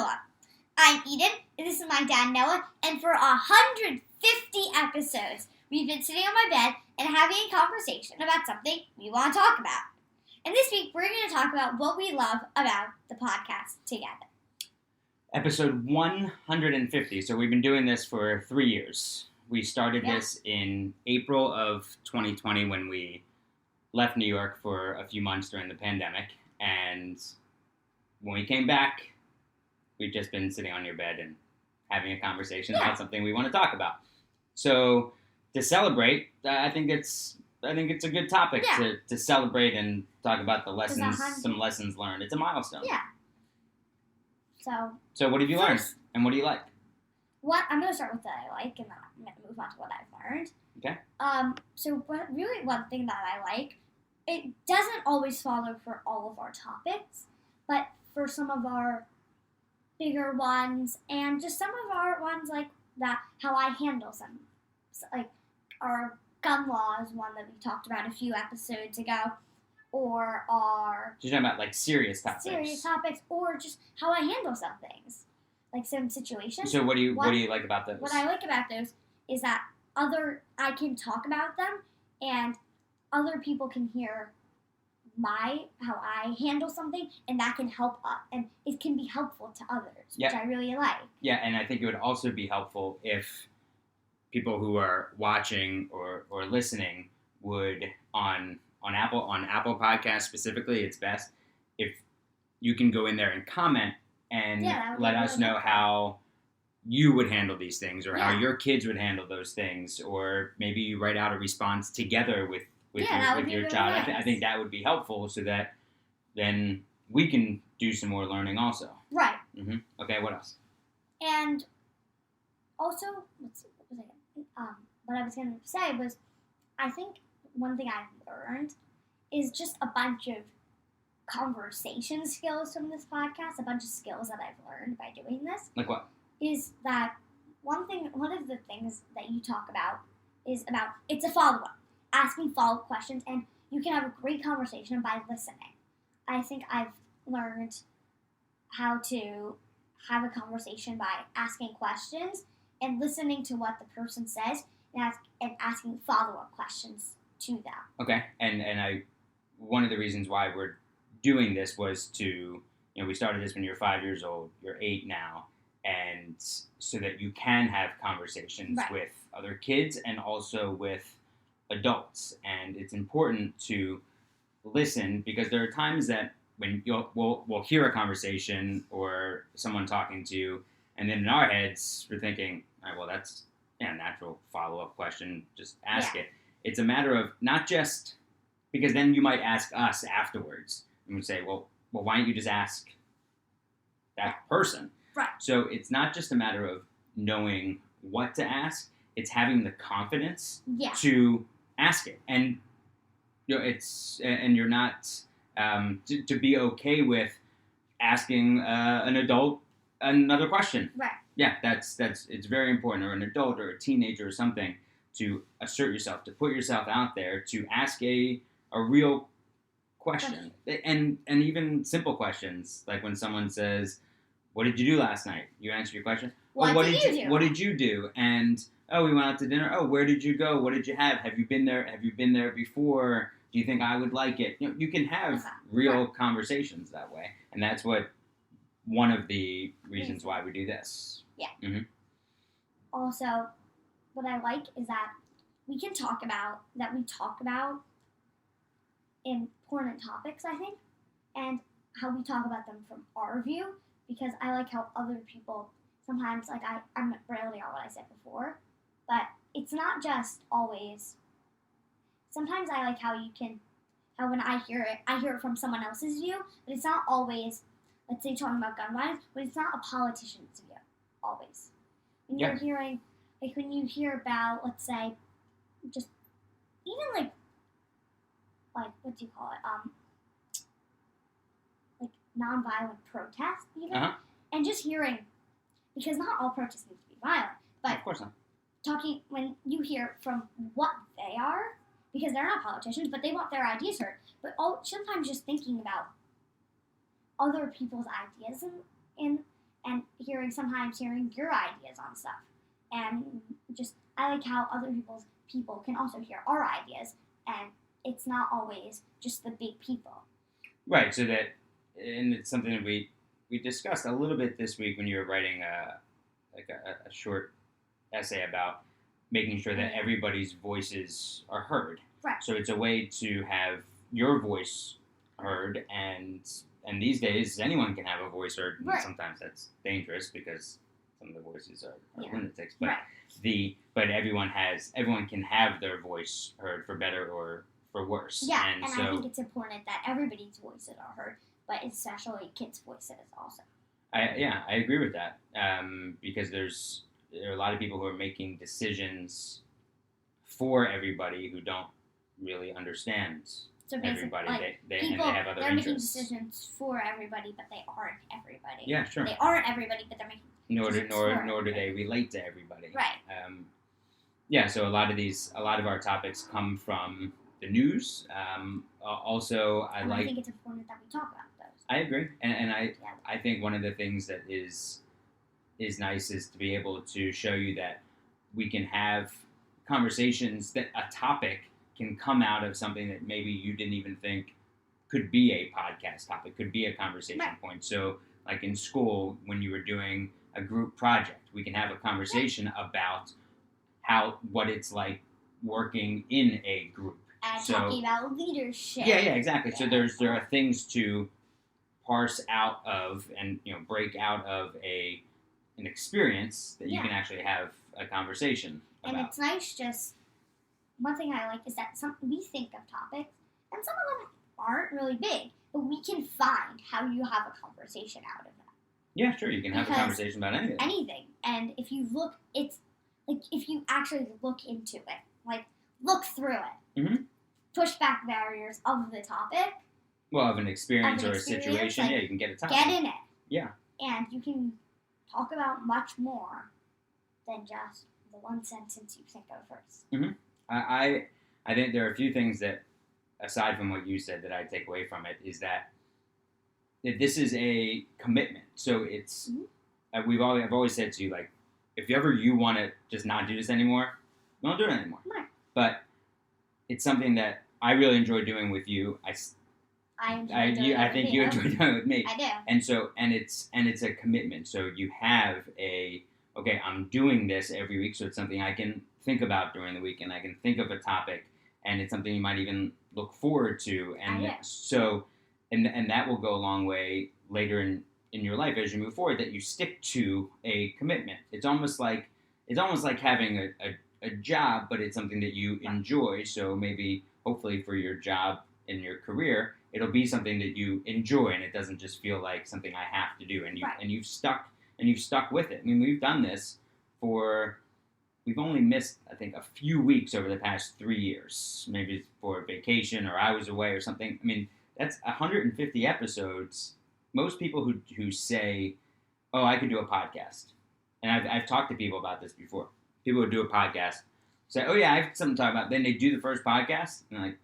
Hello, I'm Eden, and this is my dad Noah, and for 150 episodes, we've been sitting on my bed and having a conversation about something we want to talk about. And this week, we're going to talk about what we love about the podcast together. Episode 150. So we've been doing this for 3 years. We started this in April of 2020 when we left New York for a few months during the pandemic. And when we came back, we've just been sitting on your bed and having a conversation about something we want to talk about. So to celebrate, I think it's a good topic to celebrate and talk about the lessons, some lessons learned. It's a milestone. Yeah. So what have you learned, and what do you like? I'm going to start with what I like, and then I'm going to move on to what I've learned. Okay. So really one thing that I like, it doesn't always follow for all of our topics, but for some of our bigger ones, and just some of our ones like that, how I handle some, like our gun law is one that we talked about a few episodes ago, or our... You're talking about like serious topics, or just how I handle some things, like some situations. So what do you like about those? What I like about those is that I can talk about them, and other people can hear how I handle something, and that can help and it can be helpful to others, which I really like. Yeah, and I think it would also be helpful if people who are watching or listening would on Apple Podcasts specifically, it's best if you can go in there and comment and let us know how you would handle these things, or how your kids would handle those things, or maybe you write out a response together with your child. Nice. I think that would be helpful, so that then we can do some more learning also. Right. Mm-hmm. Okay, what else? And also, let's see, what I was going to say was, I think one thing I've learned is just a bunch of conversation skills from this podcast, a bunch of skills that I've learned by doing this. Like what? Is that one of the things that you talk about is about, it's a follow-up, asking follow-up questions, and you can have a great conversation by listening. I think I've learned how to have a conversation by asking questions and listening to what the person says, and asking follow-up questions to them. Okay, and one of the reasons why we're doing this was to, we started this when you're 5 years old, you're 8 now, and so that you can have conversations with other kids and also with adults. And it's important to listen, because there are times that when we'll hear a conversation or someone talking to you, and then in our heads we're thinking, all right, well, that's a natural follow-up question, just ask it. It's a matter of not just, because then you might ask us afterwards and we say, well, why don't you just ask that person? Right. So it's not just a matter of knowing what to ask, it's having the confidence to ask it. And you're not to be okay with asking an adult another question. Right. Yeah, that's it's very important, or an adult or a teenager or something, to assert yourself, to put yourself out there, to ask a real question. And even simple questions, like when someone says, what did you do last night? You answer your question. What did you do? What did you do? And, we went out to dinner. Oh, where did you go? What did you have? Have you been there? Have you been there before? Do you think I would like it? You can have real conversations that way. And that's one of the reasons why we do this. Yeah. Mm-hmm. Also, what I like is that we talk about important topics, I think, and how we talk about them from our view, because I like how other people sometimes, like I'm rarely on what I said before, but it's not just always, sometimes I like how when I hear it from someone else's view, but it's not always, let's say, talking about gun violence, but it's not a politician's view, always. When you're hearing, like when you hear about, let's say, just even like what do you call it? Like nonviolent protest, even, and just hearing, because not all protests need to be violent, but of course not. When you hear from what they are, because they're not politicians, but they want their ideas heard. But sometimes just thinking about other people's ideas and and sometimes hearing your ideas on stuff. And just, I like how other people can also hear our ideas, and it's not always just the big people. Right, so that, and it's something that we discussed a little bit this week when you were writing a short essay about making sure that everybody's voices are heard. Right. So it's a way to have your voice heard, and these days anyone can have a voice heard. And right. Sometimes that's dangerous because some of the voices are lunatics, but right. but everyone can have their voice heard, for better or for worse. Yeah, and so, I think it's important that everybody's voices are heard, but especially kids' voices also. I agree with that, because there are a lot of people who are making decisions for everybody who don't really understand everybody. Like, they have other they're interests. making decisions for everybody, but they aren't everybody. Yeah, sure. They aren't everybody, but they're making nor do they relate to everybody. Right. Yeah. So a lot of our topics come from the news. Also, I think it's important that we talk about those. I agree, and I think one of the things that is nice is to be able to show you that we can have conversations, that a topic can come out of something that maybe you didn't even think could be a podcast topic, could be a conversation point. So, like in school, when you were doing a group project, we can have a conversation about what it's like working in a group. And talking about leadership. Yeah, exactly. So there are things to parse out of and break out of an experience that you can actually have a conversation about. And it's nice. Just one thing I like is that we think of topics, and some of them aren't really big, but we can find how you have a conversation out of that. Yeah, sure. You can have a conversation about anything. Anything, and if you look, it's like if you actually look into it, like look through it, mm-hmm. push back barriers of the topic. Well, of an experience or a situation, like, you can get a topic. Get in it. Yeah. And you can talk about much more than just the one sentence you think of first. Mm-hmm. I think there are a few things that, aside from what you said, that I take away from it, is that this is a commitment. So it's, mm-hmm. I've always said to you, like, if you want to just not do this anymore, don't do it anymore. Right. But it's something that I really enjoy doing with you. I think you enjoy doing it with me. I do. And it's a commitment. So you have okay, I'm doing this every week, so it's something I can think about during the week, and I can think of a topic, and it's something you might even look forward to. And so, and that will go a long way later in your life as you move forward, that you stick to a commitment. It's almost like having a job, but it's something that you enjoy. So maybe, hopefully for your job in your career, it'll be something that you enjoy, and it doesn't just feel like something I have to do. And you've stuck with it. I mean, we've done this we've only missed, I think, a few weeks over the past 3 years, maybe for vacation or I was away or something. I mean, that's 150 episodes. Most people who say, "Oh, I could do a podcast," and I've talked to people about this before. People who do a podcast say, "Oh yeah, I have something to talk about." Then they do the first podcast, and they're like,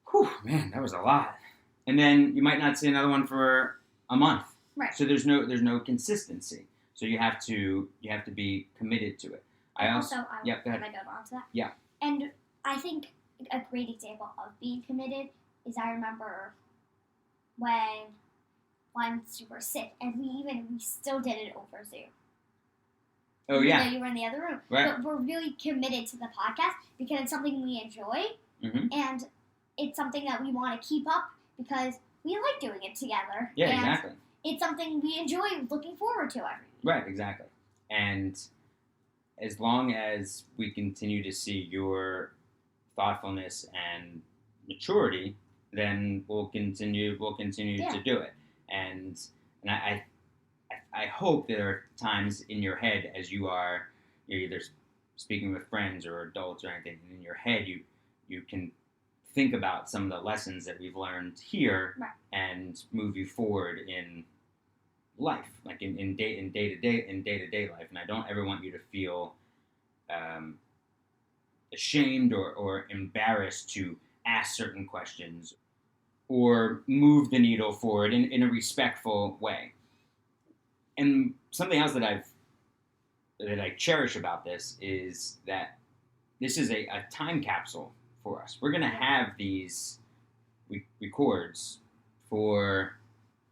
"Whew, man, that was a lot." And then you might not see another one for a month. Right. So there's no consistency. So you have to be committed to it. Go ahead. Can I go on to that? Yeah. And I think a great example of being committed is, I remember when once you were sick, and we still did it over Zoom. Oh yeah. You were in the other room. Right. But we're really committed to the podcast because it's something we enjoy, mm-hmm. and it's something that we want to keep up because we like doing it together. Yeah, and exactly. It's something we enjoy looking forward to every week. Right, exactly. And as long as we continue to see your thoughtfulness and maturity, then we'll continue to do it. And I hope there are times in your head as you're either speaking with friends or adults or anything, and in your head you can think about some of the lessons that we've learned here, right. and move you forward in life, like in day-to-day life. And I don't ever want you to feel ashamed or embarrassed to ask certain questions or move the needle forward in a respectful way. And something else that I cherish about this is that this is a time capsule for us. We're gonna have these records for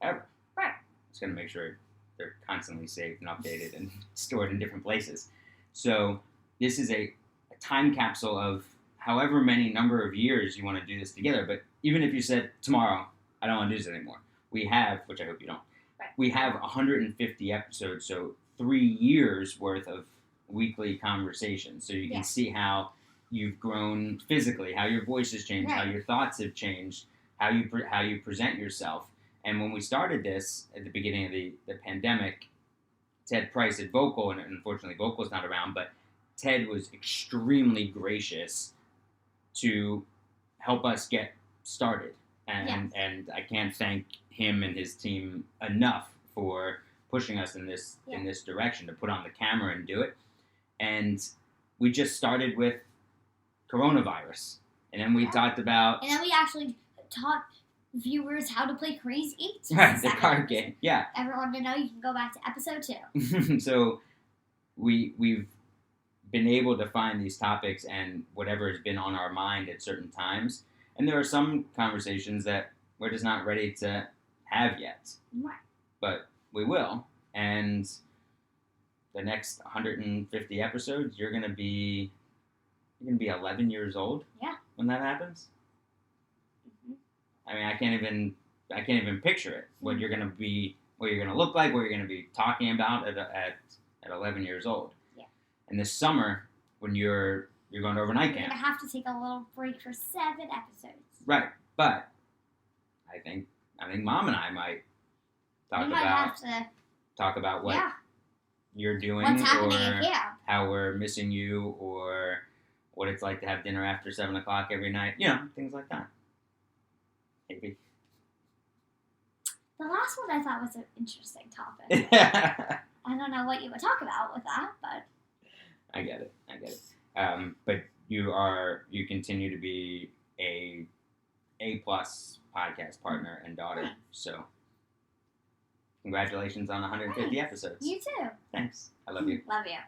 ever. Right. Just gonna make sure they're constantly saved and updated and stored in different places. So this is a time capsule of however many number of years you want to do this together. But even if you said tomorrow, I don't want to do this anymore, we have, which I hope you don't, Right. we have 150 episodes, so 3 years worth of weekly conversations. So you can see how you've grown physically, how your voice has changed, how your thoughts have changed, how you present yourself. And when we started this at the beginning of the pandemic, Ted Price at Vocal, and unfortunately Vocal's not around, but Ted was extremely gracious to help us get started. And I can't thank him and his team enough for pushing us in this direction to put on the camera and do it. And we just started with coronavirus. And then we talked about... And then we actually taught viewers how to play Crazy 8. Right, the card game. Yeah. Everyone to know, you can go back to episode 2. So we've been able to find these topics and whatever has been on our mind at certain times. And there are some conversations that we're just not ready to have yet. Right. But we will. And the next 150 episodes, you're gonna be 11 years old. Yeah. When that happens. Mm-hmm. I mean, I can't even picture it. What you're gonna be, what you're gonna look like, what you're gonna be talking about at 11 years old. Yeah. And this summer, when you're going to overnight camp, you're gonna have to take a little break for 7 episodes. Right. But I think Mom and I might talk about what you're doing, what's happening, or how we're missing you, or what it's like to have dinner after 7 o'clock every night. You know, things like that. Maybe. The last one I thought was an interesting topic. I don't know what you would talk about with that, but I get it. But you continue to be a plus podcast partner and daughter. So congratulations on 150 episodes. You too. Thanks. I love you. Love you.